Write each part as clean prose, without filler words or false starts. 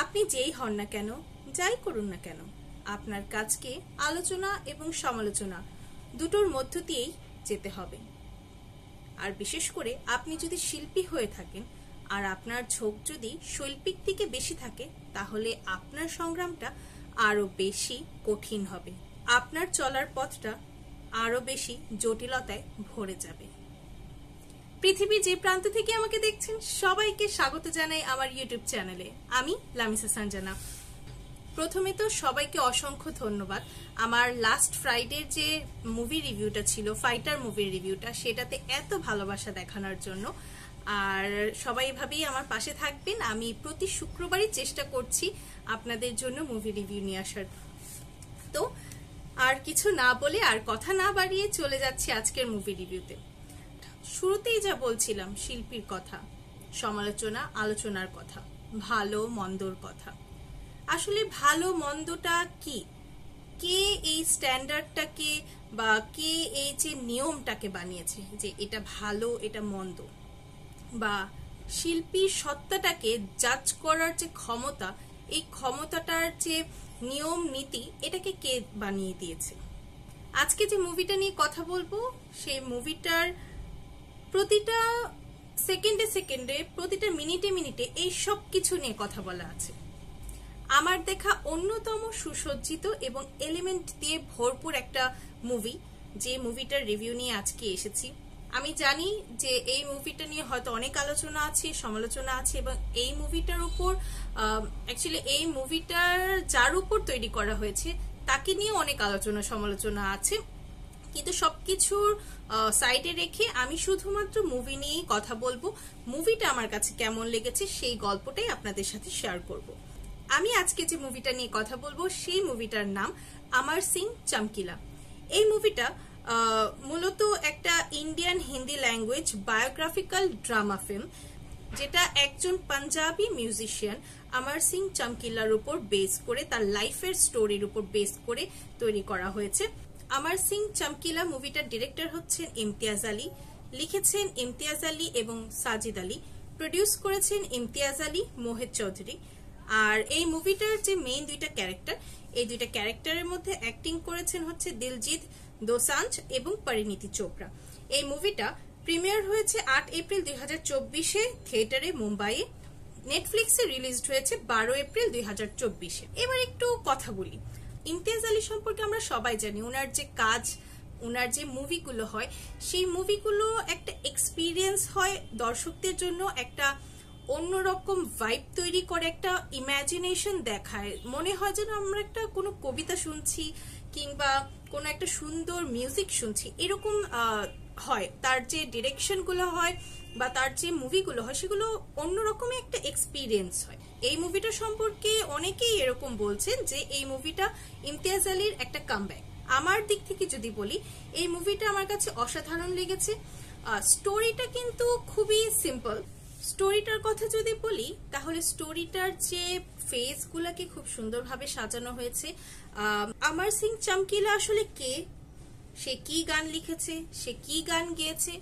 আপনি যেই হন না কেন, যাই করুন না কেন, আপনার কাজকে আলোচনা এবং সমালোচনা দুটোর মধ্য দিয়েই যেতে হবে। আর বিশেষ করে আপনি যদি শিল্পী হয়ে থাকেন আর আপনার ঝোঁক যদি শৈল্পিক দিকে বেশি থাকে, তাহলে আপনার সংগ্রামটা আরো বেশি কঠিন হবে, আপনার চলার পথটা আরো বেশি জটিলতায় ভরে যাবে। পৃথিবীর যে প্রান্ত থেকে আমাকে দেখছেন সবাইকে স্বাগত জানাই আমার ইউটিউব চ্যানেলে। আমি লামিসা সানজানা। প্রথমে তো সবাইকে অসংখ্য ধন্যবাদ আমার লাস্ট ফ্রাইডের যে মুভি রিভিউটা ছিল, ফাইটার মুভির রিভিউটা, সেটাতে এত ভালোবাসা দেখানোর জন্য। আর সবাই এভাবেই আমার পাশে থাকবেন। আমি প্রতি শুক্রবারই চেষ্টা করছি আপনাদের জন্য মুভি রিভিউ নিয়ে আসার। তো আর কিছু না বলে আর কথা না বাড়িয়ে চলে যাচ্ছি আজকের মুভি রিভিউতে। শুরুতেই যা বলছিলাম, শিল্পীর কথা, সমালোচনা, আলোচনার কথা, ভালো মন্দর কথা। আসলে ভালো মন্দটা কি, কে এই স্ট্যান্ডার্ডটাকে বা কে এই যে নিয়মটাকে বানিয়েছে যে এটা ভালো এটা মন্দ, বা শিল্পীর সত্তাটাকে জাজ করার যে ক্ষমতা, এই ক্ষমতাটার যে নিয়ম নীতি, এটাকে কে বানিয়ে দিয়েছে। আজকে যে মুভিটা নিয়ে কথা বলবো, সেই মুভিটার প্রতিটা সেকেন্ডে সেকেন্ডে, প্রতিটা মিনিটে মিনিটে এই সব কিছু নিয়ে কথা বলা আছে। আমার দেখা অন্যতম সুসজ্জিত এবং এলিমেন্ট দিয়ে ভরপুর একটা মুভি, যে মুভিটার রিভিউ নিয়ে আজকে এসেছি। আমি জানি যে এই মুভিটা নিয়ে হয়তো অনেক আলোচনা আছে, সমালোচনা আছে, এবং এই মুভিটার উপর অ্যাকচুয়ালি এই মুভিটার যার উপর তৈরি করা হয়েছে তাকে নিয়ে অনেক আলোচনা সমালোচনা আছে। কিন্তু সবকিছুর সাইডে রেখে আমি শুধুমাত্র মুভি নিয়েই কথা বলবো। মুভিটা আমার কাছে কেমন লেগেছে সেই গল্পটাই আপনাদের সাথে শেয়ার করব। আমি আজকে যে মুভিটা নিয়ে কথা বলবো সেই মুভিটার নাম অমর সিং চমকিলা। এই মুভিটা মূলত একটা Indian Hindi language biographical drama film, যেটা একজন পাঞ্জাবি মিউজিশিয়ান অমর সিং চমকিলার উপর বেস করে, তার লাইফের স্টোরির উপর বেস করে তৈরি করা হয়েছে। অমর সিং চমকিলা মুভিটার ডিরেক্টর হচ্ছেন ইমতিয়াজ আলী, লিখেছেন ইমতিয়াজ আলী এবং সাজিদ আলী, প্রডিউস করেছেন ইমতিয়াজ আলী, মোহিত চৌধুরী। আর এই মুভিটার যে মেইন দুইটা ক্যারেক্টার, এই দুইটা ক্যারেক্টারের মধ্যে অ্যাক্টিং করেছেন হচ্ছে দিলজিৎ দোসাঞ্জ এবং পরিণীতি চোপড়া। এই মুভিটা প্রিমিয়ার হয়েছে 8 এপ্রিল 2024-এ থিয়েটারে মুম্বাইয়ে। নেটফ্লিক্সে রিলিজ হয়েছে 12 এপ্রিল 2024-এ। এবার একটু কথা বলি ইমতিয়াজ আলী সম্পর্কে। আমরা সবাই জানি ওনার যে কাজ, ওনার যে মুভিগুলো হয়, সেই মুভিগুলো একটা এক্সপিরিয়েন্স হয় দর্শকদের জন্য, একটা অন্যরকম ভাইব তৈরি করে, একটা ইমাজিনেশন দেখায়। মনে হয় যেন আমরা একটা কোনো কবিতা শুনছি কিংবা কোনো একটা সুন্দর মিউজিক শুনছি, এরকম হয়। তার যে ডিরেকশন গুলো হয় বা তার যে মুভিগুলো হয়, সেগুলো অন্যরকমই একটা এক্সপিরিয়েন্স হয়। এই মুভিটা সম্পর্কে অনেকেই এরকম বলছেন যে এই মুভিটা ইমতিয়াজ আলীর একটা কামব্যাক। আমার দিক থেকে যদি বলি, এই মুভিটা আমার কাছে অসাধারণ লেগেছে। স্টোরিটা কিন্তু খুবই সিম্পল। স্টোরিটার কথা যদি বলি, তাহলে স্টোরিটার যে ফেজ গুলাকে খুব সুন্দরভাবে সাজানো হয়েছে। অমর সিং চমকিলা আসলে কে, সে কি গান লিখেছে, সে কি গান গেয়েছে,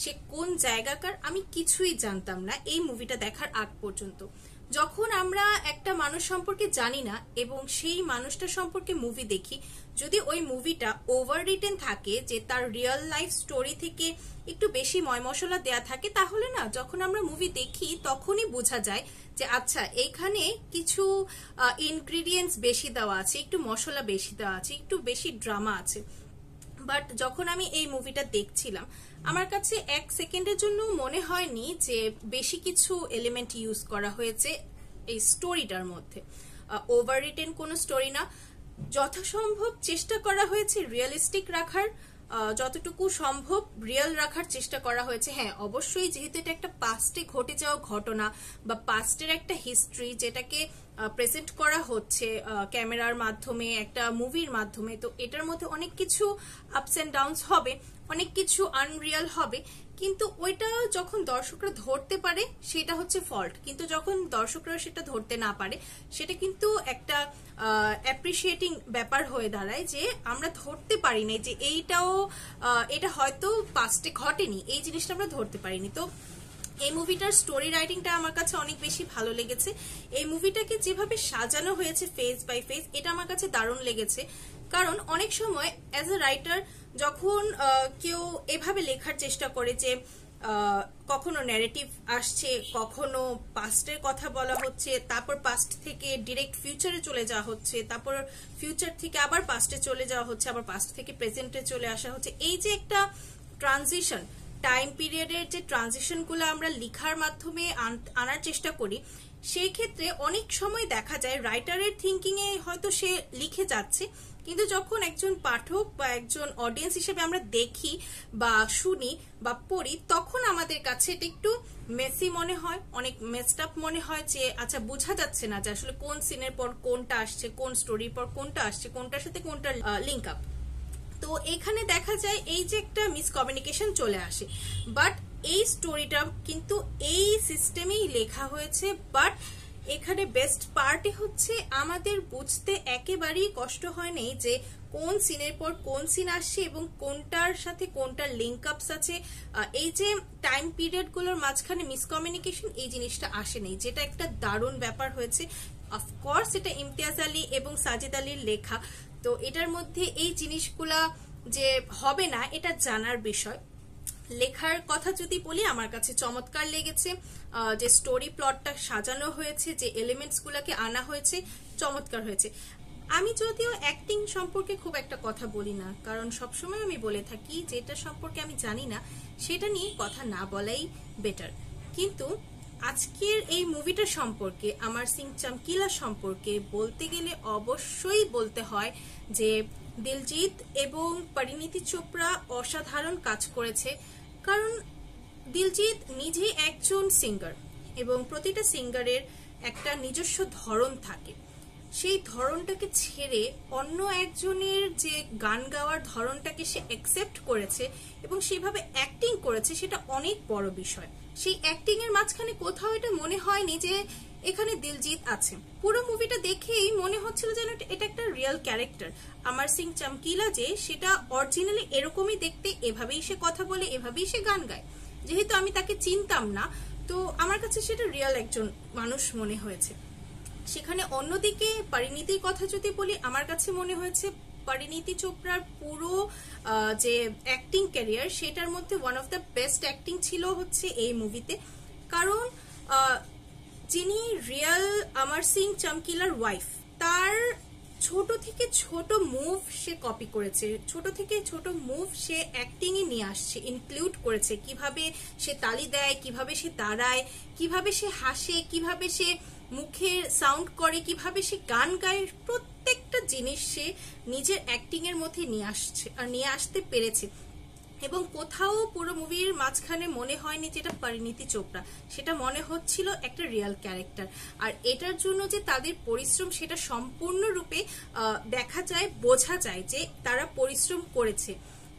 সে কোন জায়গাকার, আমি কিছুই জানতাম না এই মুভিটা দেখার আগ পর্যন্ত। যখন আমরা একটা মানুষ সম্পর্কে জানি না এবং সেই মানুষটা সম্পর্কে মুভি দেখি, যদি ওই মুভিটা ওভার রিটেন থাকে, যে তার রিয়েল লাইফ স্টোরি থেকে একটু বেশি ময়মসলা দেয়া থাকে, তাহলে না যখন আমরা মুভি দেখি তখনই বোঝা যায় যে আচ্ছা এখানে কিছু ইনগ্রিডিয়েন্টস বেশি দেওয়া আছে, একটু মশলা বেশি দেওয়া আছে, একটু বেশি ড্রামা আছে। বাট যখন আমি এই মুভিটা দেখছিলাম, আমার কাছে এক সেকেন্ডের জন্য মনে হয়নি যে বেশি কিছু এলিমেন্ট ইউজ করা হয়েছে এই স্টোরিটার মধ্যে। ওভার রিটেন কোনো স্টোরি না, যথাসম্ভব চেষ্টা করা হয়েছে রিয়েলিস্টিক রাখার, যতটুকু সম্ভব রিয়েল রাখার চেষ্টা করা হয়েছে। হ্যাঁ, অবশ্যই যেহেতু এটা একটা পাস্টে ঘটে যাওয়া ঘটনা বা পাস্টের একটা হিস্ট্রি, যেটাকে প্রেজেন্ট করা হচ্ছে ক্যামেরার মাধ্যমে, একটা মুভির মাধ্যমে, তো এটার মধ্যে অনেক কিছু আপস এন্ড ডাউনস হবে, অনেক কিছু আনরিয়াল হবে। কিন্তু ওইটা যখন দর্শকরা ধরতে পারে সেটা হচ্ছে ফল্ট, কিন্তু যখন দর্শকরা সেটা ধরতে না পারে সেটা কিন্তু একটা অ্যাপ্রিসিয়েটিং ব্যাপার হয়ে দাঁড়ায়, যে আমরা ধরতে পারি না যে এটা হয়তো পাস্টে ঘটেনি, এই জিনিসটা আমরা ধরতে পারিনি। তো এই মুভিটার স্টোরি রাইটিংটা আমার কাছে অনেক বেশি ভালো লেগেছে। এই মুভিটাকে যেভাবে সাজানো হয়েছে ফেজ বাই ফেজ, এটা আমার কাছে দারুণ লেগেছে। কারণ অনেক সময় অ্যাজ এ রাইটার যখন কেউ এভাবে লেখার চেষ্টা করে যে কখনো ন্যারেটিভ আসছে, কখনো পাস্টের কথা বলা হচ্ছে, তারপর পাস্ট থেকে ডিরেক্ট ফিউচারে চলে যাওয়া হচ্ছে, তারপর ফিউচার থেকে আবার পাস্টে চলে যাওয়া হচ্ছে, আবার পাস্ট থেকে প্রেজেন্টে চলে আসা হচ্ছে, এই যে একটা ট্রানজিশন, টাইম পিরিয়ডের যে ট্রানজিশনগুলো আমরা লেখার মাধ্যমে আনার চেষ্টা করি, সেই ক্ষেত্রে অনেক সময় দেখা যায় রাইটারের থিঙ্কিং এ হয়তো সে লিখে যাচ্ছে, কিন্তু যখন একজন পাঠক বা একজন অডিয়েন্স হিসেবে আমরা দেখি বা শুনি বা পড়ি, তখন আমাদের কাছে এটা একটু মেসি মনে হয়, অনেক মেসড আপ মনে হয়, যে আচ্ছা বোঝা যাচ্ছে না যে আসলে কোন সিনের পর কোনটা আসছে, কোন স্টোরির পর কোনটা আসছে, কোনটার সাথে কোনটা লিঙ্ক আপ। তো এখানে দেখা যায় এই যে একটা মিসকমিউনিকেশন চলে আসে। বাট এই স্টোরিটা কিন্তু এই সিস্টেমেই লেখা হয়েছে, বাট এখানে বেস্ট পার্টই হচ্ছে আমাদের বুঝতে একেবারেই কষ্ট হয়নি যে কোন সিনের পর কোন সিন আসছে এবং কোনটার সাথে কোনটার লিঙ্ক আপস আছে। এই যে টাইম পিরিয়ড গুলোর মাঝখানে মিসকমিউনিকেশন, এই জিনিসটা আসেনি, যেটা একটা দারুণ ব্যাপার হয়েছে। অফকোর্স এটা ইমতিয়াজ আলী এবং সাজিদ আলীর লেখা, তো এটার মধ্যে এই জিনিসগুলা যে হবে না এটা জানার বিষয়। লেখার কথা যদি বলি, আমার কাছে চমৎকার লেগেছে, যে স্টোরি প্লটটা সাজানো হয়েছে, যে এলিমেন্টস গুলাকে আনা হয়েছে, চমৎকার হয়েছে। আমি যদিও অ্যাক্টিং সম্পর্কে খুব একটা কথা বলি না, কারণ সবসময় আমি বলে থাকি যেটা সম্পর্কে আমি জানি না সেটা নিয়ে কথা না বলাই বেটার। কিন্তু আজকের এই মুভিটা সম্পর্কে, আমার সিং চমকিলা সম্পর্কে বলতে গেলে অবশ্যই বলতে হয় যে দিলজিৎ এবং পরিণীতি চোপড়া অসাধারণ কাজ করেছে। কারণ দিলজিৎ নিজে একজন সিঙ্গার এবং প্রতিটা সিঙ্গারের একটা নিজস্ব ধরন থাকে, সেই ধরনটাকে ছেড়ে অন্য একজনের যে গান গাওয়ার ধরনটাকে সে অ্যাকসেপ্ট করেছে এবং সেভাবে অ্যাক্টিং করেছে, সেটা অনেক বড় বিষয়। সেই অ্যাক্টিং এর মাঝখানে কোথাও এটা মনে হয়নি যে এখানে দিলজিৎ আছে। পুরো মুভিটা দেখেই মনে হচ্ছিল যেন এটা একটা রিয়েল ক্যারেক্টার। আমার সিং চমকিলা যে সেটা অরিজিনালি এরকমই দেখতে, এভাবেই সে কথা বলে, এভাবেই সে গান গায়। যেহেতু আমি তাকে চিনতাম না, তো আমার কাছে সেটা রিয়েল একজন মানুষ মনে হয়েছে। সেখানে অন্যদিকে পরিণীতির কথা যদি বলি, আমার কাছে মনে হয়েছে পরিণীতি চোপড়ার পুরো যে অ্যাক্টিং ক্যারিয়ার, সেটার মধ্যে one of the best acting ছিল হচ্ছে এই মুভিতে। কারণ যিনি রিয়েল আমার সিং চমকিলার ওয়াইফ, তার ছোট থেকে ছোট মুভ সে কপি করেছে, ছোট থেকে ছোট মুভ সে অ্যাক্টিং এ নিয়ে আসছে, ইনক্লুড করেছে। কিভাবে সে তালি দেয়, কিভাবে সে দাঁড়ায়, কিভাবে সে হাসে, কিভাবে সে মুখের সাউন্ড করে, কিভাবে সে গান গায়, প্রত্যেকটা জিনিস সে নিজের অ্যাক্টিং এর মধ্যে নিয়ে আসতে পেরেছে। এবং কোথাও পুরো মুভির মাঝখানে মনে হয়নি যেটা পরিণীতি চোপড়া, সেটা মনে হচ্ছিল একটা রিয়েল ক্যারেক্টার। আর এটার জন্য যে তাদের পরিশ্রম, সেটা সম্পূর্ণরূপে দেখা যায়, বোঝা যায় যে তারা পরিশ্রম করেছে।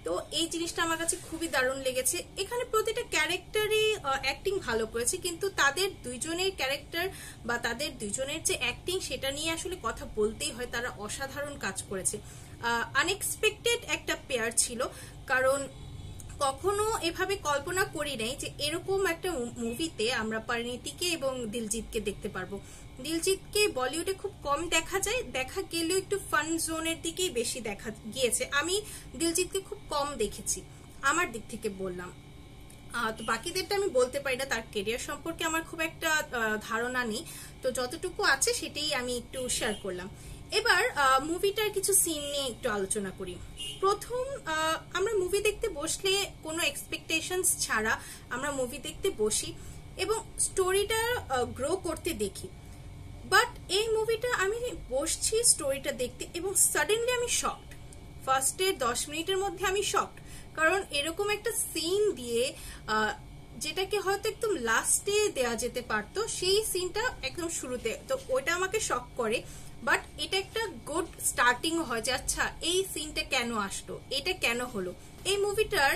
তো এই জিনিসটা আমার কাছে খুবই দারুণ লেগেছে। এখানে প্রতিটা ক্যারেক্টারই অ্যাক্টিং ভালো করেছে, কিন্তু তাদের দুইজনের ক্যারেক্টার বা তাদের দুইজনের যে অ্যাক্টিং, সেটা নিয়ে আসলে কথা বলতেই হয়, তারা অসাধারণ কাজ করেছে। আনএক্সপেক্টেড একটা পেয়ার ছিল, কারণ কখনো এভাবে কল্পনা করি নাই যে এরকম একটা মুভিতে আমরা পরিণীতিকে এবং দিলজিৎকে দেখতে পারবো। দিলজিৎকে বলিউডে খুব কম দেখা যায়, দেখা গেলেও একটু ফান জোনের দিকেই বেশি দেখা গিয়েছে। আমি দিলজিৎকে খুব কম দেখেছি, আমার দিক থেকে বললাম। তো বাকিদেরটা আমি বলতে পারি না, তার কেরিয়ার সম্পর্কে আমার খুব একটা ধারণা নেই, তো যতটুকু আছে সেটাই আমি একটু শেয়ার করলাম। এবার মুভিটার কিছু সিন নিয়ে একটু আলোচনা করি। প্রথম, আমরা মুভি দেখতে বসলে কোনো এক্সপেকটেশনস ছাড়া আমরা মুভি দেখতে বসি এবং স্টোরিটা গ্রো করতে দেখি। বাট এই মুভিটা আমি বসছি স্টোরিটা দেখতে এবং সাডেনলি আমি শকড। ফার্স্টের 10 মিনিটের মধ্যে আমি শকড, কারণ এরকম একটা সিন দিয়ে যেটাকে হয়তো একদম লাস্টে দেয়া যেতে পারতো, সেই সিনটা একদম শুরুতে, তো ওইটা আমাকে শক করে। বাট এটা একটা গুড স্টার্টিং হয় যে আচ্ছা এই সিনটা কেন আসলো, এটা কেন হলো। এই মুভিটার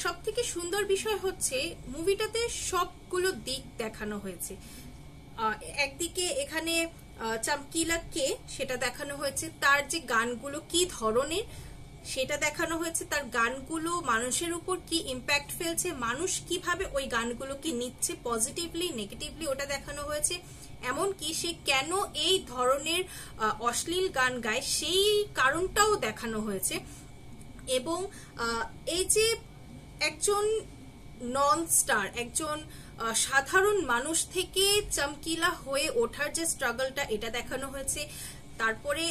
সব থেকে সুন্দর বিষয় হচ্ছে মুভিটাতে সবগুলো দিক দেখানো হয়েছে। একদিকে এখানে চমকিলা কে সেটা দেখানো হয়েছে, তার যে গানগুলো কি ধরনের সেটা দেখানো হয়েছে। তার গানগুলো মানুষের উপর কি ইম্প্যাক্ট ফেলছে, মানুষ কিভাবে ওই গানগুলোকে নিচ্ছে পজিটিভলি নেগেটিভলি, ওটা দেখানো হয়েছে। এমনকি সে কেন এই ধরনের অশ্লীল গান গায় সেই কারণটাও দেখানো হয়েছে। এবং এই যে একজন নন স্টার, একজন সাধারণ মানুষ থেকে চমকিলা হয়ে ওঠার যে স্ট্রাগলটা, এটা দেখানো হয়েছে। তারপরে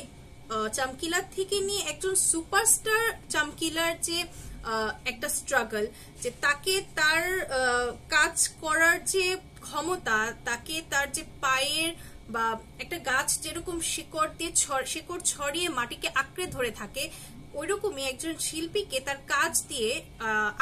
চমকিলার থেকে নিয়ে একজন সুপারস্টার চমকিলার যে একটা স্ট্রাগল, যে তাকে তার কাজ করার যে ক্ষমতা, তাকে তার যে পায়ের বা একটা গাছ যেরকম শিকড় ছড়িয়ে মাটিকে আঁকড়ে ধরে থাকে, ওইরকমই একজন শিল্পীকে তার কাজ দিয়ে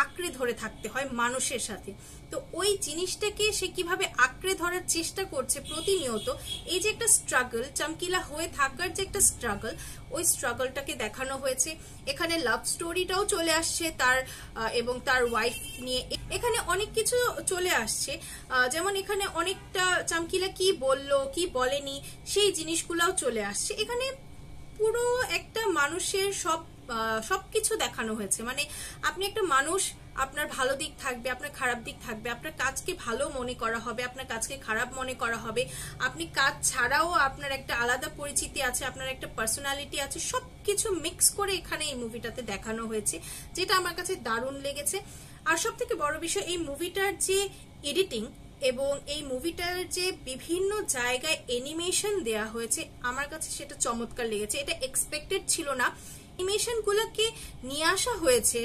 আঁকড়ে ধরে থাকতে হয় মানুষের সাথে। তো ওই জিনিসটাকে সে কিভাবে আঁকড়ে ধরার চেষ্টা করছে প্রতিনিয়ত, এই যে একটা স্ট্রাগল, চমকিলা হয়ে থাকার যে একটা স্ট্রাগল, ওই স্ট্রাগলটাকে দেখানো হয়েছে। এখানে লাভ স্টোরিটাও চলে আসছে তার এবং তার ওয়াইফ নিয়ে, এখানে অনেক কিছু চলে আসছে। যেমন এখানে অনেকটা চমকিলা কি বললো কি বলেনি সেই জিনিসগুলোও চলে আসছে। এখানে পুরো একটা মানুষের সবকিছু দেখানো হয়েছে। মানে আপনি একটা মানুষ, আপনার ভালো দিক থাকবে, আপনার খারাপ দিক থাকবে, আপনার কাজকে ভালো মনে করা হবে, আপনার কাজকে খারাপ মনে করা হবে, আপনি কাজ ছাড়াও আপনার একটা আলাদা পরিচিতি আছে, আপনার একটা পার্সোনালিটি আছে, সবকিছু মিক্স করে এখানে এই মুভিটাতে দেখানো হয়েছে, যেটা আমার কাছে দারুণ লেগেছে। আর সব থেকে বড় বিষয়, এই মুভিটার যে এডিটিং এবং এই মুভিটার যে বিভিন্ন জায়গায় অ্যানিমেশন দেয়া হয়েছে, আমার কাছে সেটা চমৎকার লেগেছে। এটা এক্সপেক্টেড ছিল না। অ্যানিমেশন গুলোকে নিয়ে আসা হয়েছে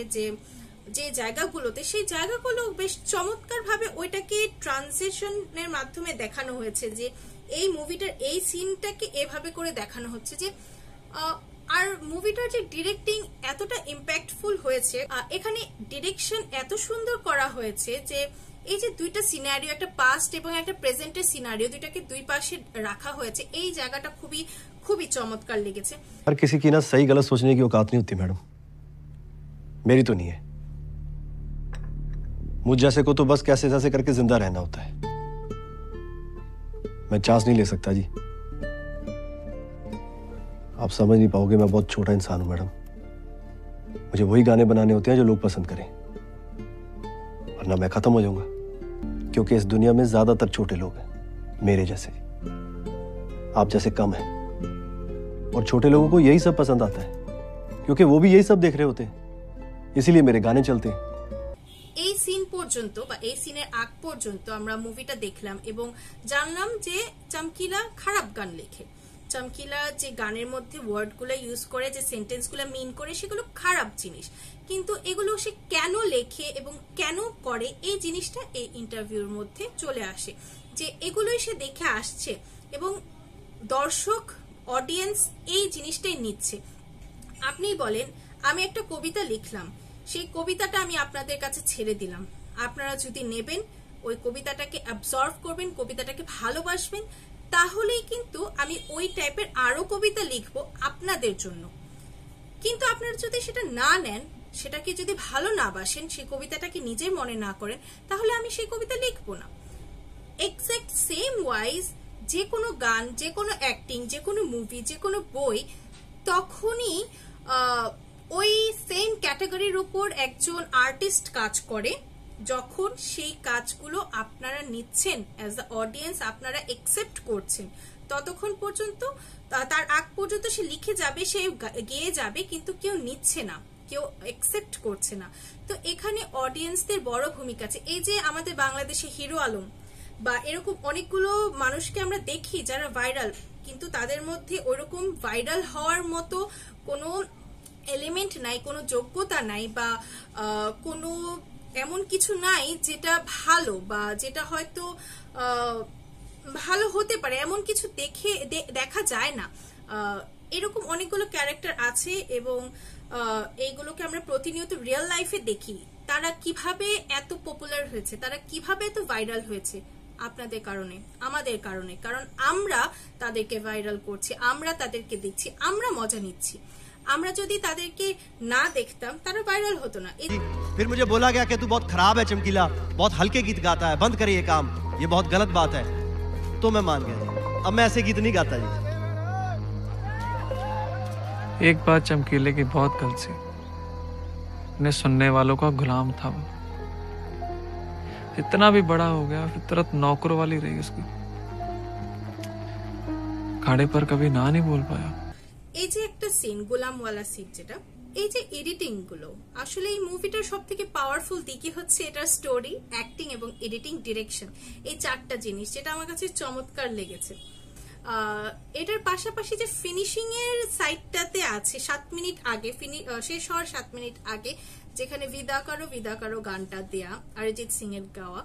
যে জায়গাগুলোতে, সেই জায়গাগুলো বেশ চমৎকার ভাবে ওইটাকে ট্রানজিশনের মাধ্যমে দেখানো হয়েছে, যে এই মুভিটার এই সিনটাকে এভাবে করে দেখানো হচ্ছে যে। আর মুভিটার যে ডিরেক্টিং এতটা ইম্প্যাক্টফুল হয়েছে, এখানে ডিরেকশন এত সুন্দর করা হয়েছে যে এই যে দুইটা সিনারিও, একটা পাস্ট এবং একটা প্রেজেন্টের সিনারিও, দুইটাকে দুই পাশে রাখা হয়েছে, এই জায়গাটা খুবই খুবই চমৎকার লেগেছে। हर किसी की ना सही गलत सोचने की औकात नहीं होती मैडम, मेरी तो नहीं है। मुझ जैसे को तो बस कैसे तैसे करके जिंदा रहना होता है। मैं चांस नहीं ले सकता जी। आप समझ नहीं पाओगे, मैं बहुत छोटा इंसान हूं मैडम। मुझे वही गाने बनाने होते हैं जो लोग पसंद करें, वरना मैं खत्म हो जाऊंगा। क्योंकि इस दुनिया में ज्यादातर छोटे लोग हैं, मेरे जैसे, आप जैसे कम हैं। और छोटे लोगों को यही सब पसंद आता है, क्योंकि वो भी यही सब देख रहे होते हैं, इसीलिए मेरे गाने चलते हैं। এই সিন পর্যন্ত বা এই সিনের আগ পর্যন্ত আমরা মুভিটা দেখলাম এবং জানলাম যে চমকিলা খারাপ গান লেখে। চমকিলা যে গানের মধ্যে ওয়ার্ডগুলো ইউজ করে, যে সেন্টেন্সগুলো মিন করে, সেগুলো খারাপ জিনিস। কিন্তু এগুলো সে কেন লেখে এবং কেন করে, এই জিনিসটা এই ইন্টারভিউর মধ্যে চলে আসে, যে এগুলোই সে দেখে আসছে এবং দর্শক অডিয়েন্স এই জিনিসটাই নিচ্ছে। আপনি বলেন, আমি একটা কবিতা লিখলাম, সেই কবিতাটা আমি আপনাদের কাছে ছেড়ে দিলাম, আপনারা যদি নেবেন, ওই কবিতাটাকে অ্যাবজর্ভ করবেন, কবিতাটাকে ভালোবাসবেন, তাহলেই কিন্তু আমি ওই টাইপের আরো কবিতা লিখবো আপনাদের জন্য। কিন্তু আপনারা যদি সেটা না নেন, সেটাকে যদি ভালো না বাসেন, সেই কবিতাটাকে নিজের মনে না করেন, তাহলে আমি সেই কবিতা লিখবো না। এক্সাক্ট সেম ওয়াইজ যে কোনো গান, যে কোনো অ্যাক্টিং, যে কোনো মুভি, যে কোনো বই, তখনই ওই সেম ক্যাটাগরির উপর একজন আর্টিস্ট কাজ করে, যখন সেই কাজগুলো আপনারা নিচ্ছেন অ্যাজ আ অডিয়েন্স, আপনারা একসেপ্ট করছেন। ততক্ষণ পর্যন্ত, তার আগ পর্যন্ত সে লিখে যাবে, সে গেয়ে যাবে, কিন্তু কেউ নিচ্ছে না, কেউ একসেপ্ট করছে না। তো এখানে অডিয়েন্সদের বড় ভূমিকা আছে। এই যে আমাদের বাংলাদেশে হিরো আলম বা এরকম অনেকগুলো মানুষকে আমরা দেখি যারা ভাইরাল, কিন্তু তাদের মধ্যে ওইরকম ভাইরাল হওয়ার মতো কোনো এলিমেন্ট নাই, কোনো যোগ্যতা নাই, বা কোনো এমন কিছু নাই যেটা ভালো বা যেটা হয়তো ভালো হতে পারে, এমন কিছু দেখা যায় না। এরকম অনেকগুলো ক্যারেক্টার আছে এবং এইগুলোকে আমরা প্রতিনিয়ত রিয়েল লাইফে দেখি। তারা কিভাবে এত পপুলার হয়েছে, তারা কিভাবে এত ভাইরাল হয়েছে, আপনাদের কারণে, আমাদের কারণে। কারণ আমরা তাদেরকে ভাইরাল করছি, আমরা তাদেরকে দেখছি, আমরা মজা নিচ্ছি। আমরা যদি তাদেরকে না দেখতাম, তারা ভাইরাল হতো না। फिर मुझे बोला गया कि तू बहुत खराब है चमकीला, बहुत हल्के गीत गाता है, बंद करे ये काम, ये बहुत गलत बात है। तो मैं मान गया, अब मैं ऐसे गीत नहीं गाता जी। एक बात चमकीले की बहुत गलत सी, अपने सुनने वालों का गुलाम था वो। इतना भी बड़ा हो गया, फितरत नौकर वाली रही उसकी, खाड़े पर कभी ना नहीं बोल पाया। এই যে একটা সিন, গোলামওয়ালা সিন, যেটা এই যে এডিটিং গুলো, আসলে এই মুভিটার সব থেকে পাওয়ারফুল দিকই হচ্ছে এটার স্টোরি, অ্যাক্টিং এবং এডিটিং, ডিরেকশন, এই চারটা জিনিস যেটা আমার কাছে চমৎকার লেগেছে। এটার পাশাপাশি যে ফিনিশিং এর সাইডটাতে আছে 7 মিনিট আগে, শেষ হওয়ার 7 মিনিট আগে, যেখানে বিদা করো গানটা দেয়া অরিজিৎ সিং এর গাওয়া,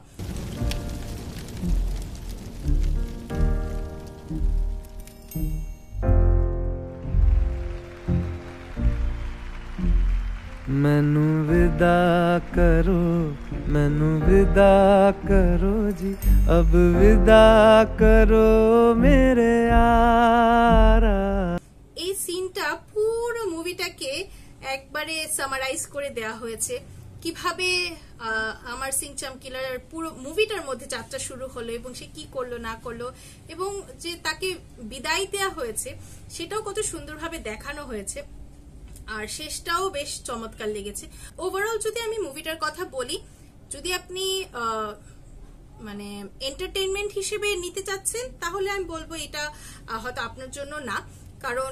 मैनू विदा करो जी, अब विदा करो मेरे यारा। এই সিনটা পুরো মুভিটাকে একবারে সামারাইজ করে দেয়া হয়েছে, কিভাবে আমার সিং চমকিলার পুরো মুভিটার মধ্যে যাত্রা শুরু হলো এবং সে কি করলো না করলো, এবং যে তাকে বিদায় দেয়া হয়েছে সেটাও কত সুন্দরভাবে দেখানো হয়েছে। আর শেষটাও বেশ চমৎকার লেগেছে। ওভারঅল যদি আমি মুভিটার কথা বলি, যদি আপনি মানে এন্টারটেইনমেন্ট হিসেবে নিতে চাচ্ছেন তাহলে আমি বলবো এটা হয়তো আপনার জন্য না, কারণ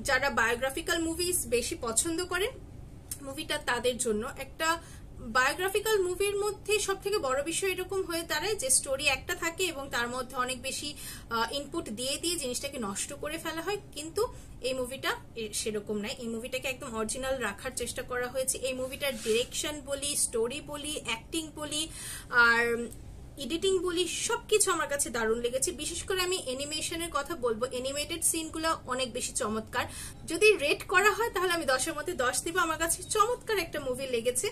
যারা বায়োগ্রাফিক্যাল মুভিজ বেশি পছন্দ করেন মুভিটা তাদের জন্য। একটা বায়োগ্রাফিক্যাল মুভির মধ্যে সব থেকে বড় বিষয় এরকম হয়ে দাঁড়ায় যে স্টোরি একটা থাকে এবং তার মধ্যে অনেক বেশি ইনপুট দিয়ে জিনিসটাকে নষ্ট করে ফেলা হয়, কিন্তু এই মুভিটা সেরকম নাই। এই মুভিটাকে একদম অরিজিনাল রাখার চেষ্টা করা হয়েছে। এই মুভিটার ডিরেকশন বলি, স্টোরি বলি, অ্যাক্টিং বলি আর এডিটিং বলি, সবকিছু আমার কাছে দারুণ লেগেছে। বিশেষ করে আমি অ্যানিমেশনের কথা বলবো, অ্যানিমেটেড সিনগুলো অনেক বেশি চমৎকার। যদি রেট করা হয় তাহলে আমি 10-এর মধ্যে 10 দিব। আমার কাছে চমৎকার একটা মুভি লেগেছে।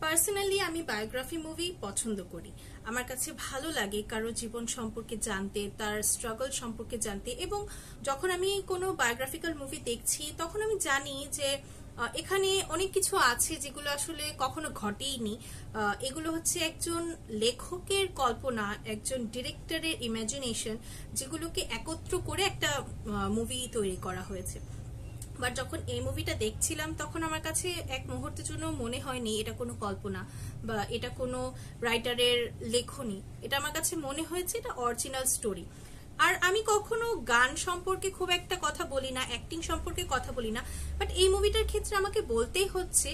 পার্সোনালি আমি বায়োগ্রাফি মুভি পছন্দ করি। আমার কাছে ভালো লাগে কারো জীবন সম্পর্কে জানতে, তার স্ট্রাগল সম্পর্কে জানতে, এবং যখন আমি কোনো বায়োগ্রাফিক্যাল মুভি দেখছি তখন আমি জানি যে এখানে অনেক কিছু আছে যেগুলো আসলে কখনো ঘটেইনি। এগুলো হচ্ছে একজন লেখকের কল্পনা, একজন ডিরেক্টরের ইমাজিনেশন, যেগুলোকে একত্র করে একটা মুভি তৈরি করা হয়েছে। বাট যখন এই মুভিটা দেখছিলাম তখন আমার কাছে এক মুহূর্তের জন্য মনে হয়নি এটা কোনো কল্পনা বা এটা কোনো রাইটারের লেখনী। এটা আমার কাছে মনে হয়েছে এটা অরিজিনাল স্টোরি। আর আমি কখনো গান সম্পর্কে খুব একটা কথা বলি না, অ্যাক্টিং সম্পর্কে কথা বলি না, বাট এই মুভিটার ক্ষেত্রে আমাকে বলতেই হচ্ছে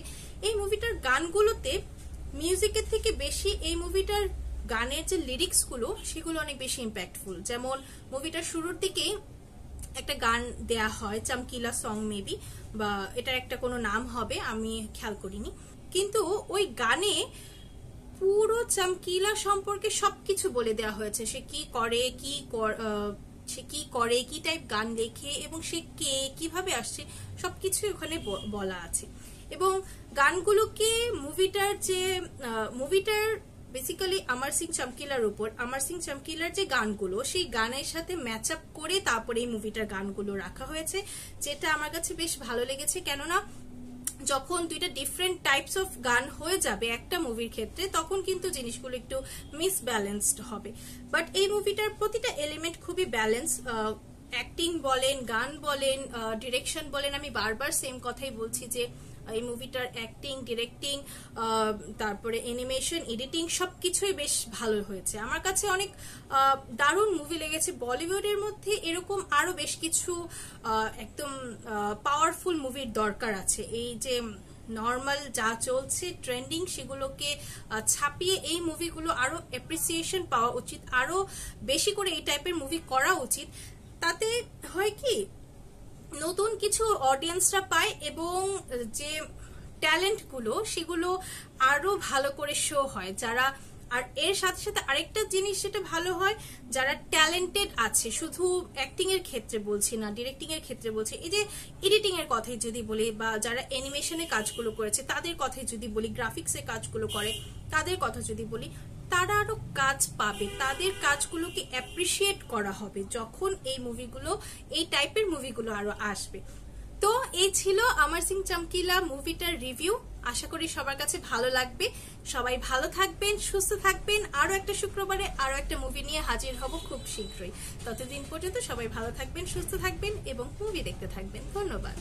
এই মুভিটার গানগুলোতে মিউজিকের থেকে বেশি এই মুভিটার গানের যে লিরিক্স গুলো সেগুলো অনেক বেশি ইম্প্যাক্টফুল। যেমন মুভিটার শুরুর দিকেই একটা গান দেয়া হয়, চমকিলা সং মেবি, বা এটার একটা কোনো নাম হবে, আমি খেয়াল করিনি, কিন্তু ওই গানে পুরো চমকিলা সম্পর্কে সবকিছু বলে দেওয়া হয়েছে। সে কি করে, কি টাইপ গান লেখে এবং সে কে, কিভাবে আসছে, সবকিছু ওখানে বলা আছে। এবং গানগুলোকে মুভিটার বেসিক্যালি আমার সিং চমকিলার উপর, আমার সিং চমকিলার যে গানগুলো সেই গানের সাথে ম্যাচ আপ করে তারপরে এই মুভিটার গানগুলো রাখা হয়েছে, যেটা আমার কাছে বেশ ভালো লেগেছে। কেননা যখন দুইটা ডিফারেন্ট টাইপস অফ গান হয়ে যাবে একটা মুভির ক্ষেত্রে তখন কিন্তু জিনিসগুলো একটু মিসব্যালেন্সড হবে। বাট এই মুভিটার প্রতিটা এলিমেন্ট খুবই ব্যালেন্স, অ্যাক্টিং বলেন, গান বলেন, ডিরেকশন বলেন। আমি বারবার সেম কথাই বলছি যে এই মুভিটার অ্যাক্টিং, ডিরেক্টিং, তারপরে অ্যানিমেশন, এডিটিং সবকিছুই বেশ ভালো হয়েছে। আমার কাছে অনেক দারুণ মুভি লেগেছে। বলিউডের মধ্যে এরকম আরো বেশ কিছু একদম পাওয়ারফুল মুভির দরকার আছে। এই যে নর্মাল যা চলছে ট্রেন্ডিং সেগুলোকে ছাপিয়ে এই মুভিগুলো আরো অ্যাপ্রিসিয়েশন পাওয়া উচিত, আরো বেশি করে এই টাইপের মুভি করা উচিত। তাতে হয় কি, নতুন কিছু অডিয়েন্সরা পায় এবং যে ট্যালেন্ট গুলো সেগুলো আরো ভালো করে শো হয়। যারা, আর এর সাথে সাথে আরেকটা জিনিস যেটা ভালো হয়, যারা ট্যালেন্টেড আছে, শুধু অ্যাক্টিং এর ক্ষেত্রে বলছি না, ডিরেক্টিং এর ক্ষেত্রে বলছি, এই যে এডিটিং এর কথাই যদি বলি, বা যারা অ্যানিমেশনে কাজগুলো করেছে তাদের কথাই যদি বলি, গ্রাফিক্স এর কাজগুলো করে তাদের কথা যদি বলি, তারা আরো কাজ পাবে, তাদের কাজগুলোকে অ্যাপ্রিসিয়েট করা হবে যখন এই মুভিগুলো, এই টাইপের মুভিগুলো আরো আসবে। তো এই ছিল আমার সিং চমকিলা মুভিটার রিভিউ। আশা করি সবার কাছে ভালো লাগবে। সবাই ভালো থাকবেন, সুস্থ থাকবেন। আরো একটা শুক্রবারে আরো একটা মুভি নিয়ে হাজির হব খুব শীঘ্রই। ততদিন পর্যন্ত সবাই ভালো থাকবেন, সুস্থ থাকবেন এবং মুভি দেখতে থাকবেন। ধন্যবাদ।